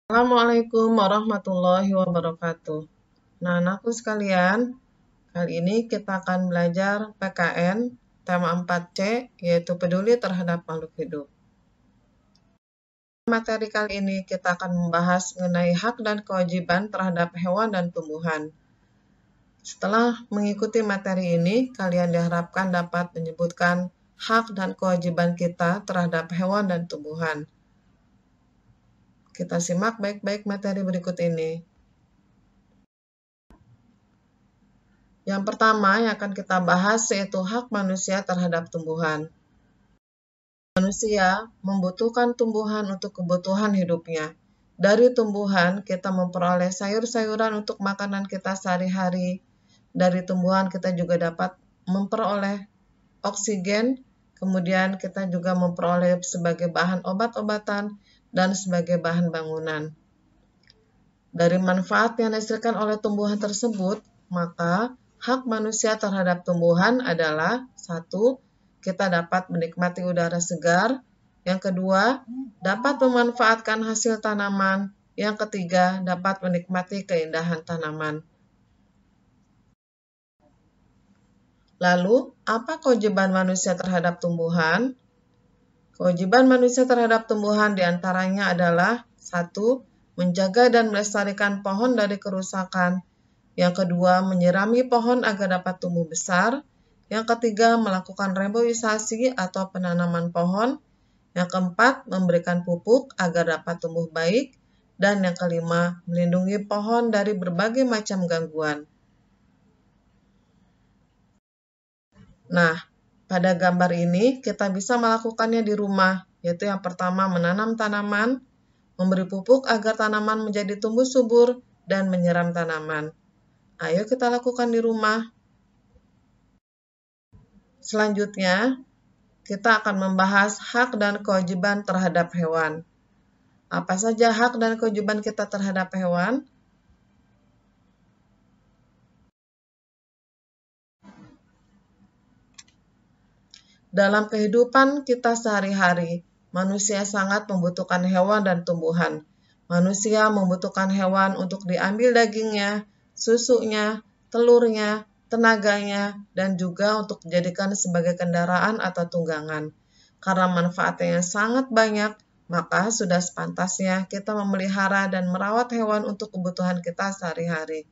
Assalamualaikum warahmatullahi wabarakatuh. Nah, anakku sekalian, kali ini kita akan belajar PKN tema 4C, yaitu peduli terhadap makhluk hidup. Materi kali ini kita akan membahas mengenai hak dan kewajiban terhadap hewan dan tumbuhan. Setelah mengikuti materi ini, kalian diharapkan dapat menyebutkan hak dan kewajiban kita terhadap hewan dan tumbuhan. Kita simak baik-baik materi berikut ini. Yang pertama yang akan kita bahas yaitu hak manusia terhadap tumbuhan. Manusia membutuhkan tumbuhan untuk kebutuhan hidupnya. Dari tumbuhan kita memperoleh sayur-sayuran untuk makanan kita sehari-hari. Dari tumbuhan kita juga dapat memperoleh oksigen, kemudian kita juga memperoleh sebagai bahan obat-obatan dan sebagai bahan bangunan. Dari manfaat yang dihasilkan oleh tumbuhan tersebut, maka hak manusia terhadap tumbuhan adalah 1. Kita dapat menikmati udara segar. Yang kedua, dapat memanfaatkan hasil tanaman. Yang ketiga, dapat menikmati keindahan tanaman. Lalu, apa kewajiban manusia terhadap tumbuhan? Kewajiban manusia terhadap tumbuhan diantaranya adalah 1. Menjaga dan melestarikan pohon dari kerusakan. Yang kedua, menyirami pohon agar dapat tumbuh besar. Yang ketiga, melakukan reboisasi atau penanaman pohon. Yang keempat, memberikan pupuk agar dapat tumbuh baik. Dan yang kelima, melindungi pohon dari berbagai macam gangguan. Nah, pada gambar ini kita bisa melakukannya di rumah, yaitu yang pertama menanam tanaman, memberi pupuk agar tanaman menjadi tumbuh subur, dan menyiram tanaman. Ayo kita lakukan di rumah. Selanjutnya, kita akan membahas hak dan kewajiban terhadap hewan. Apa saja hak dan kewajiban kita terhadap hewan? Dalam kehidupan kita sehari-hari, manusia sangat membutuhkan hewan dan tumbuhan. Manusia membutuhkan hewan untuk diambil dagingnya, susunya, telurnya, tenaganya, dan juga untuk dijadikan sebagai kendaraan atau tunggangan. Karena manfaatnya yang sangat banyak, maka sudah sepantasnya kita memelihara dan merawat hewan untuk kebutuhan kita sehari-hari.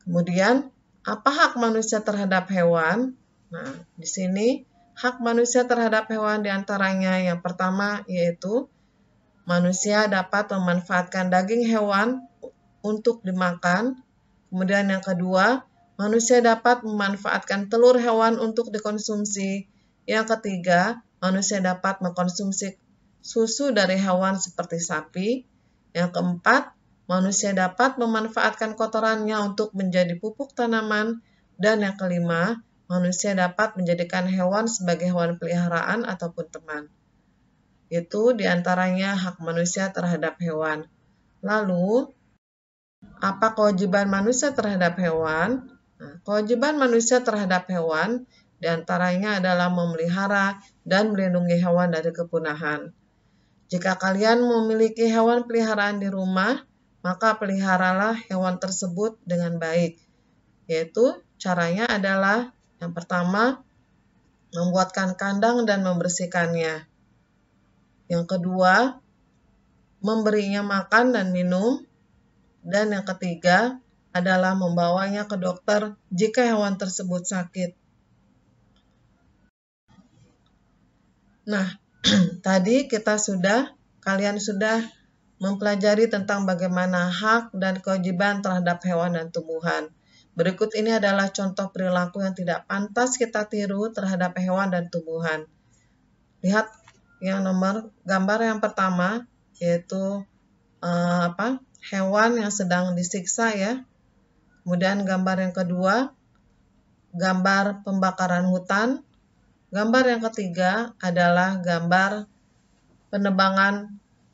Kemudian, apa hak manusia terhadap hewan? Nah, di sini hak manusia terhadap hewan diantaranya yang pertama yaitu manusia dapat memanfaatkan daging hewan untuk dimakan. Kemudian yang kedua, manusia dapat memanfaatkan telur hewan untuk dikonsumsi. Yang ketiga, manusia dapat mengkonsumsi susu dari hewan seperti sapi. Yang keempat, manusia dapat memanfaatkan kotorannya untuk menjadi pupuk tanaman. Dan yang kelima, manusia dapat menjadikan hewan sebagai hewan peliharaan ataupun teman. Itu diantaranya hak manusia terhadap hewan. Lalu, apa kewajiban manusia terhadap hewan? Nah, kewajiban manusia terhadap hewan diantaranya adalah memelihara dan melindungi hewan dari kepunahan. Jika kalian memiliki hewan peliharaan di rumah, maka peliharalah hewan tersebut dengan baik. Yaitu caranya adalah yang pertama, membuatkan kandang dan membersihkannya. Yang kedua, memberinya makan dan minum. Dan yang ketiga adalah membawanya ke dokter jika hewan tersebut sakit. Nah, tadi kalian sudah mempelajari tentang bagaimana hak dan kewajiban terhadap hewan dan tumbuhan. Berikut ini adalah contoh perilaku yang tidak pantas kita tiru terhadap hewan dan tumbuhan. Lihat yang gambar yang pertama, yaitu hewan yang sedang disiksa ya. Kemudian gambar yang kedua, gambar pembakaran hutan. Gambar yang ketiga adalah gambar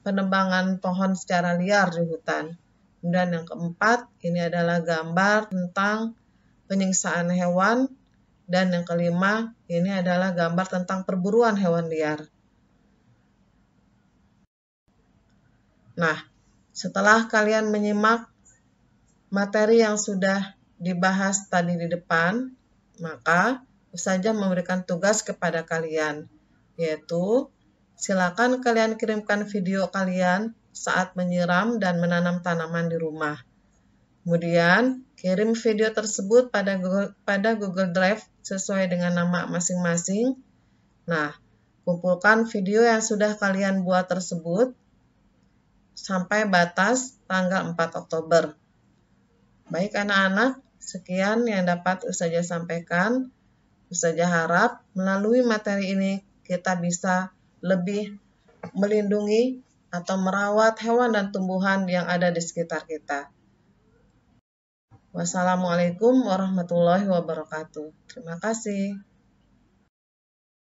penebangan pohon secara liar di hutan. Kemudian yang keempat, ini adalah gambar tentang penyiksaan hewan. Dan yang kelima, ini adalah gambar tentang perburuan hewan liar. Nah, setelah kalian menyimak materi yang sudah dibahas tadi di depan, maka Ustazah memberikan tugas kepada kalian, yaitu silakan kalian kirimkan video kalian saat menyiram dan menanam tanaman di rumah. Kemudian, kirim video tersebut pada Google Drive sesuai dengan nama masing-masing. Nah, kumpulkan video yang sudah kalian buat tersebut sampai batas tanggal 4 Oktober. Baik anak-anak, sekian yang dapat Ustazah sampaikan. Ustazah harap melalui materi ini kita bisa lebih melindungi atau merawat hewan dan tumbuhan yang ada di sekitar kita. Wassalamualaikum warahmatullahi wabarakatuh. Terima kasih.